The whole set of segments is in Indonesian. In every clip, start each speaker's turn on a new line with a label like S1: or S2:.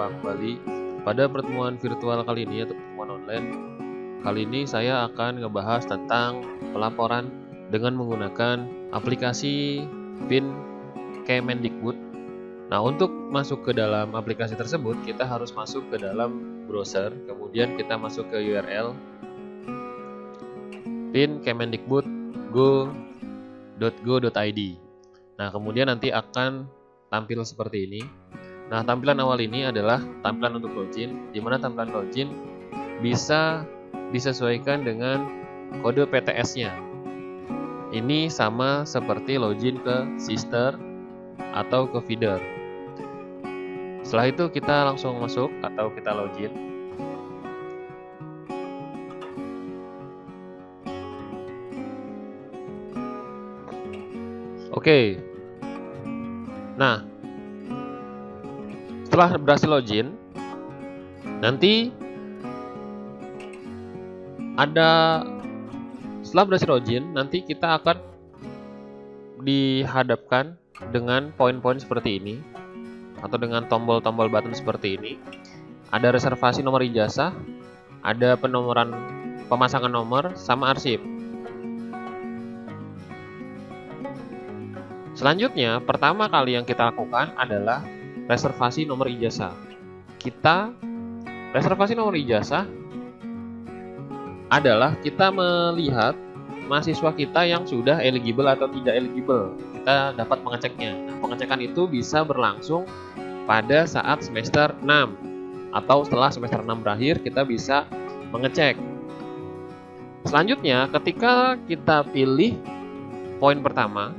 S1: Berjumpa kembali pada pertemuan virtual kali ini atau pertemuan online. Kali ini saya akan ngebahas tentang pelaporan dengan menggunakan aplikasi PIN Kemendikbud. Nah, untuk masuk ke dalam aplikasi tersebut, kita harus masuk ke dalam browser, kemudian kita masuk ke URL PIN Kemendikbud go.go.id. Nah, kemudian nanti akan tampil seperti ini. Nah, tampilan awal ini adalah tampilan untuk login, di mana tampilan login bisa disesuaikan dengan kode PTS-nya. Ini sama seperti login ke Sister atau ke Feeder. Setelah itu kita langsung masuk atau kita login. Oke. Nah, setelah berhasil login, nanti setelah berhasil login, nanti kita akan dihadapkan dengan poin-poin seperti ini atau dengan tombol-tombol button seperti ini. Ada reservasi nomor ijazah, ada penomoran pemasangan nomor, sama arsip. Selanjutnya, pertama kali yang kita lakukan adalah reservasi nomor ijazah. Reservasi nomor ijazah adalah kita melihat mahasiswa kita yang sudah eligible atau tidak eligible. Kita dapat mengeceknya. Nah, pengecekan itu bisa berlangsung pada saat semester 6 atau setelah semester 6 berakhir kita bisa mengecek. Selanjutnya, ketika kita pilih poin pertama,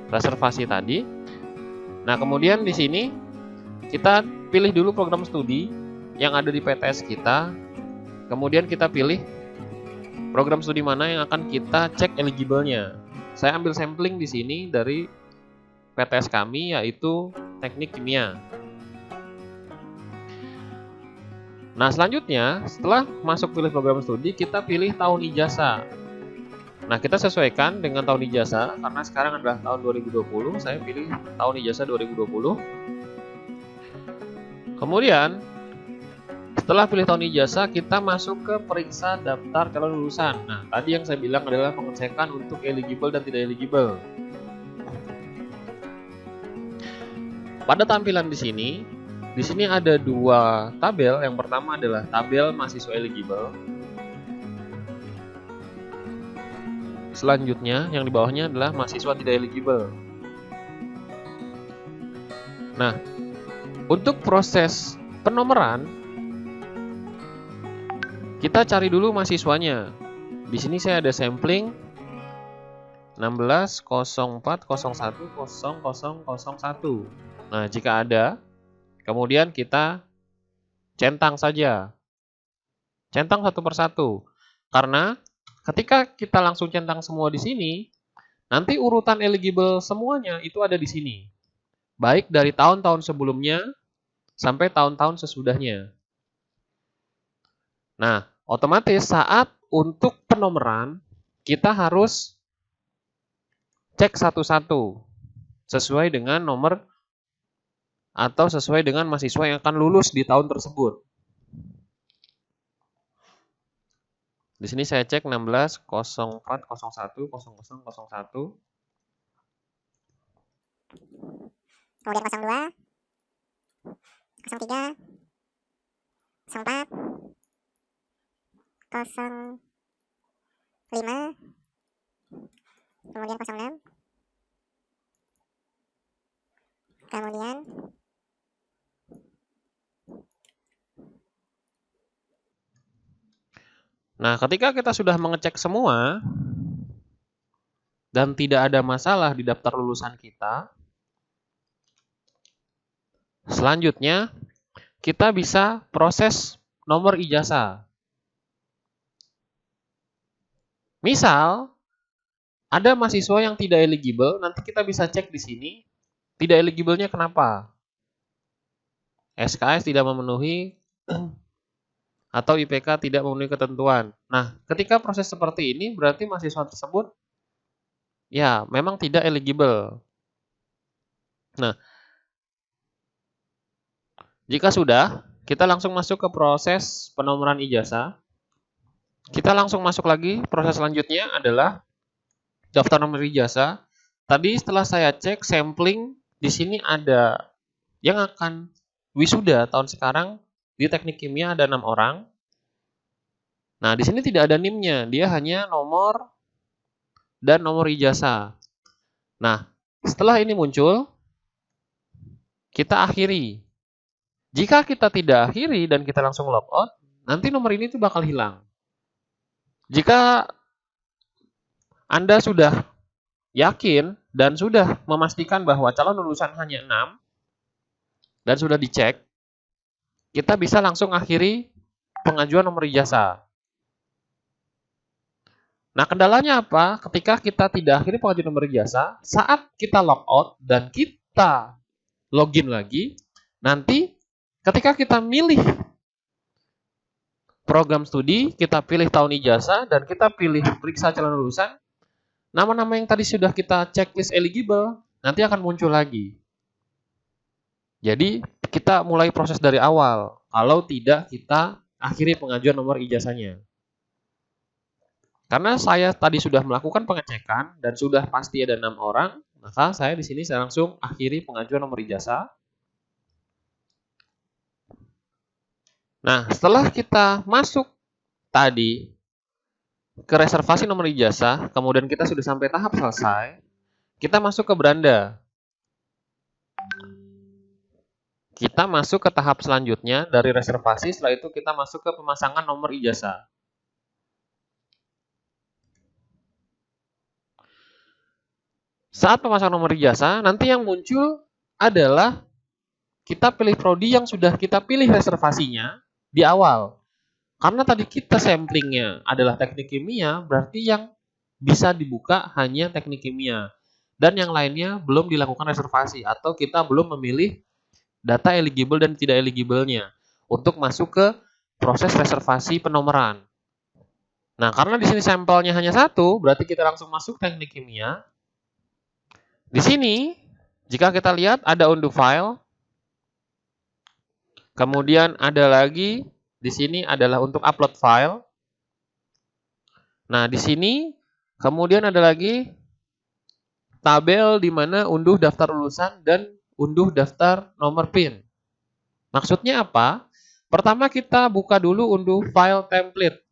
S1: reservasi tadi. Nah, kemudian di sini kita pilih dulu program studi yang ada di PTS kita. Kemudian kita pilih program studi mana yang akan kita cek eligible-nya. Saya ambil sampling di sini dari PTS kami, yaitu Teknik Kimia. Nah, selanjutnya setelah masuk pilih program studi, kita pilih tahun ijazah. Nah, kita sesuaikan dengan tahun ijazah, karena sekarang adalah tahun 2020, saya pilih tahun ijazah 2020. Kemudian, setelah pilih tahun ijazah, kita masuk ke periksa daftar calon lulusan. Nah, tadi yang saya bilang adalah pengecekan untuk eligible dan tidak eligible. Pada tampilan di sini ada dua tabel. Yang pertama adalah tabel mahasiswa eligible. Selanjutnya, yang di bawahnya adalah mahasiswa tidak eligible. Nah, untuk proses penomoran, kita cari dulu mahasiswanya. Di sini saya ada sampling 1604010001. Nah, jika ada, kemudian kita centang saja. Centang satu persatu. Karena ketika kita langsung centang semua di sini, nanti urutan eligible semuanya itu ada di sini. Baik dari tahun-tahun sebelumnya sampai tahun-tahun sesudahnya. Nah, otomatis saat untuk penomoran, kita harus cek satu-satu sesuai dengan nomor atau sesuai dengan mahasiswa yang akan lulus di tahun tersebut. Di sini saya cek 1604010001.
S2: Kemudian 02, 03, 04, 05, kemudian 06, kemudian
S1: Nah, ketika kita sudah mengecek semua dan tidak ada masalah di daftar lulusan kita, selanjutnya kita bisa proses nomor ijazah. Misal ada mahasiswa yang tidak eligible, nanti kita bisa cek di sini tidak eligible-nya kenapa. SKS tidak memenuhi atau IPK tidak memenuhi ketentuan. Nah, ketika proses seperti ini berarti mahasiswa tersebut ya memang tidak eligible. Nah, Jika sudah, kita langsung masuk ke proses penomoran ijazah. Kita langsung masuk lagi. Proses selanjutnya adalah daftar nomor ijazah. Tadi setelah saya cek sampling, di sini ada yang akan wisuda tahun sekarang di teknik kimia ada 6 orang. Nah, di sini tidak ada NIM-nya, dia hanya nomor dan nomor ijazah. Nah, setelah ini muncul, kita akhiri. Jika kita tidak akhiri dan kita langsung logout, nanti nomor ini tuh bakal hilang. Jika Anda sudah yakin dan sudah memastikan bahwa calon lulusan hanya 6 dan sudah dicek, kita bisa langsung akhiri pengajuan nomor ijazah. Nah, kendalanya apa? Ketika kita tidak akhiri pengajuan nomor ijazah, saat kita logout dan kita login lagi, nanti ketika kita milih program studi, kita pilih tahun ijazah, dan kita pilih periksa calon lulusan, nama-nama yang tadi sudah kita checklist eligible, nanti akan muncul lagi. Jadi, kita mulai proses dari awal, kalau tidak kita akhiri pengajuan nomor ijazahnya. Karena saya tadi sudah melakukan pengecekan dan sudah pasti ada 6 orang, maka saya di sini saya langsung akhiri pengajuan nomor ijazah. Nah, setelah kita masuk tadi ke reservasi nomor ijazah, kemudian kita sudah sampai tahap selesai, kita masuk ke beranda. Kita masuk ke tahap selanjutnya dari reservasi, setelah itu kita masuk ke pemasangan nomor ijazah. Saat pemasangan nomor ijazah, nanti yang muncul adalah kita pilih prodi yang sudah kita pilih reservasinya di awal. Karena tadi kita samplingnya adalah teknik kimia, berarti yang bisa dibuka hanya teknik kimia. Dan yang lainnya belum dilakukan reservasi atau kita belum memilih data eligible dan tidak eligible-nya untuk masuk ke proses reservasi penomoran. Nah, karena di sini sampelnya hanya satu, berarti kita langsung masuk teknik kimia. Di sini, jika kita lihat ada undo file, kemudian ada lagi di sini adalah untuk upload file. Nah, di sini kemudian ada lagi tabel di mana unduh daftar lulusan dan unduh daftar nomor PIN. Maksudnya apa? Pertama kita buka dulu unduh file template.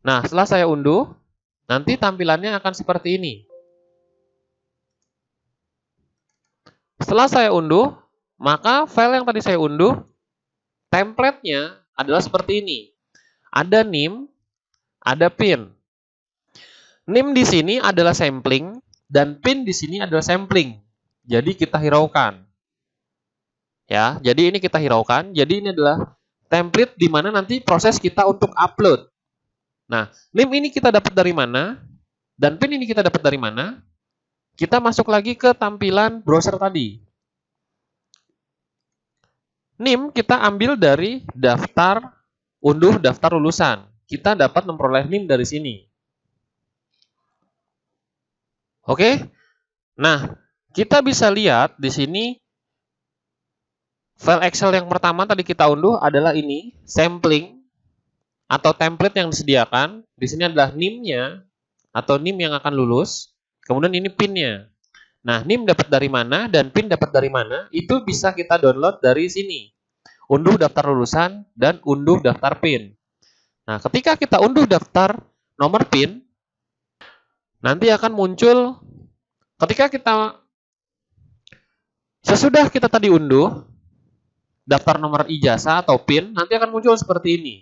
S1: Nah, setelah saya unduh, nanti tampilannya akan seperti ini. Setelah saya unduh, maka file yang tadi saya unduh, template-nya adalah seperti ini. Ada NIM, ada PIN. NIM di sini adalah sampling, dan PIN di sini adalah sampling. Jadi kita hiraukan. Ya, jadi ini kita hiraukan. Jadi ini adalah template di mana nanti proses kita untuk upload. Nah, NIM ini kita dapat dari mana? Dan PIN ini kita dapat dari mana? Kita masuk lagi ke tampilan browser tadi. NIM kita ambil dari daftar, unduh daftar lulusan. Kita dapat memperoleh NIM dari sini. Oke? Nah, kita bisa lihat di sini file Excel yang pertama tadi kita unduh adalah ini, sampling atau template yang disediakan. Di sini adalah NIM-nya atau NIM yang akan lulus. Kemudian ini PIN-nya. Nah, NIM dapat dari mana dan PIN dapat dari mana, itu bisa kita download dari sini. Unduh daftar lulusan dan unduh daftar PIN. Nah, ketika kita unduh daftar nomor PIN, nanti akan muncul ketika kita sesudah kita tadi unduh daftar nomor ijazah atau PIN, nanti akan muncul seperti ini.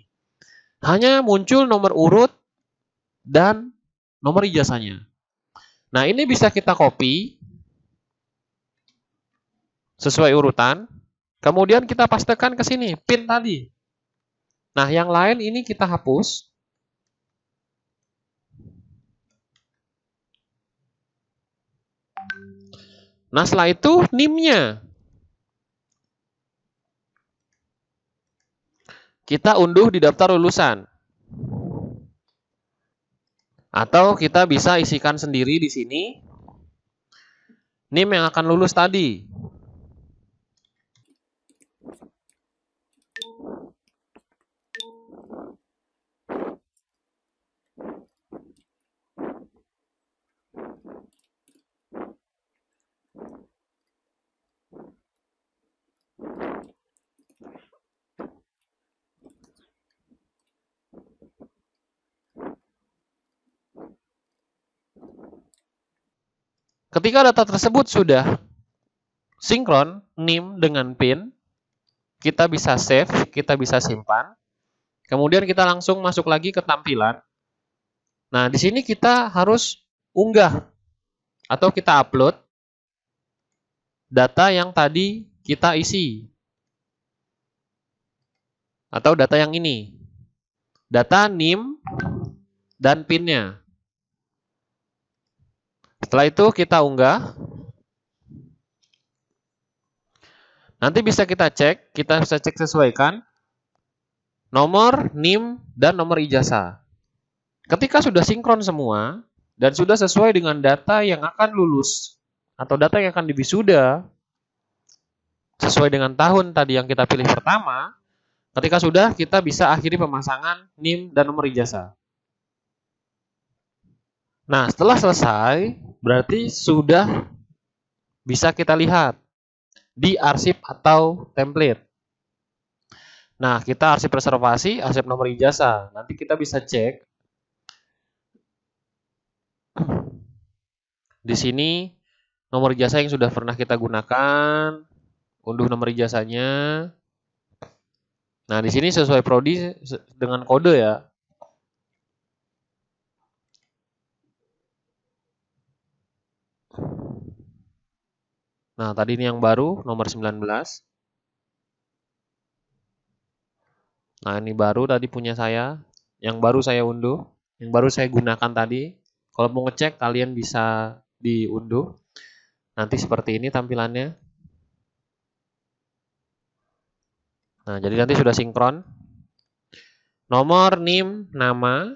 S1: Hanya muncul nomor urut dan nomor ijazahnya. Nah, ini bisa kita copy sesuai urutan. Kemudian kita pastekan ke sini, PIN tadi. Nah, yang lain ini kita hapus. Nah, setelah itu NIM-nya. Kita unduh di daftar lulusan. Atau kita bisa isikan sendiri di sini. NIM yang akan lulus tadi. Ketika data tersebut sudah sinkron NIM dengan PIN, kita bisa save, kita bisa simpan. Kemudian kita langsung masuk lagi ke tampilan. Nah, di sini kita harus unggah atau kita upload data yang tadi kita isi. Atau data yang ini. Data NIM dan PIN-nya. Setelah itu kita unggah. Nanti bisa kita bisa cek sesuaikan nomor NIM dan nomor ijazah. Ketika sudah sinkron semua dan sudah sesuai dengan data yang akan lulus atau data yang akan diwisuda sesuai dengan tahun tadi yang kita pilih pertama, ketika sudah kita bisa akhiri pemasangan NIM dan nomor ijazah. Nah, setelah selesai berarti sudah bisa kita lihat di arsip atau template. Nah, kita arsip reservasi, arsip nomor ijazah. Nanti kita bisa cek. Di sini nomor ijazah yang sudah pernah kita gunakan, unduh nomor ijazahnya. Nah, di sini sesuai prodi dengan kode ya. Nah, tadi ini yang baru, nomor 19. Nah, ini baru tadi punya saya. Yang baru saya unduh. Yang baru saya gunakan tadi. Kalau mau ngecek, kalian bisa diunduh. Nanti seperti ini tampilannya. Nah, jadi nanti sudah sinkron. Nomor NIM, nama.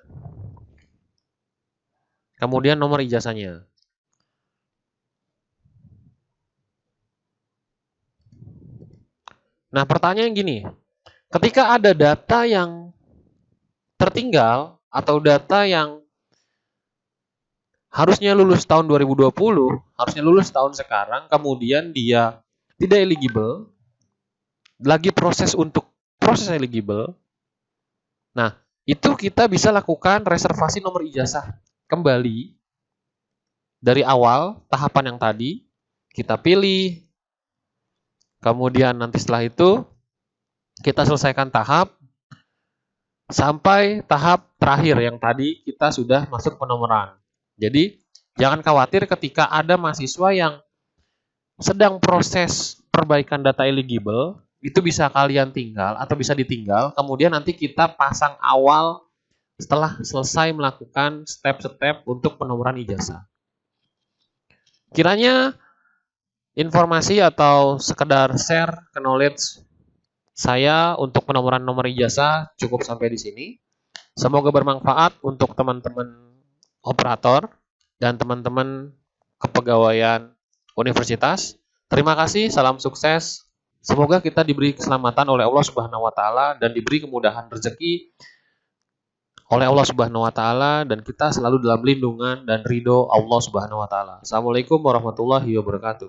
S1: Kemudian nomor ijazahnya. Nah, pertanyaan gini. Ketika ada data yang tertinggal atau data yang harusnya lulus tahun 2020, harusnya lulus tahun sekarang, kemudian dia tidak eligible, lagi proses eligible. Nah, itu kita bisa lakukan reservasi nomor ijazah kembali dari awal tahapan yang tadi kita pilih. Kemudian nanti setelah itu kita selesaikan tahap sampai tahap terakhir yang tadi kita sudah masuk penomoran. Jadi jangan khawatir ketika ada mahasiswa yang sedang proses perbaikan data eligible, itu bisa kalian tinggal atau bisa ditinggal. Kemudian nanti kita pasang awal setelah selesai melakukan step-step untuk penomoran ijazah. Kiranya informasi atau sekedar share knowledge saya untuk penomoran nomor ijazah cukup sampai di sini. Semoga bermanfaat untuk teman-teman operator dan teman-teman kepegawaian universitas. Terima kasih, salam sukses. Semoga kita diberi keselamatan oleh Allah Subhanahu wa taala dan diberi kemudahan rezeki oleh Allah Subhanahu wa taala dan kita selalu dalam lindungan dan ridho Allah Subhanahu wa taala. Assalamualaikum warahmatullahi wabarakatuh.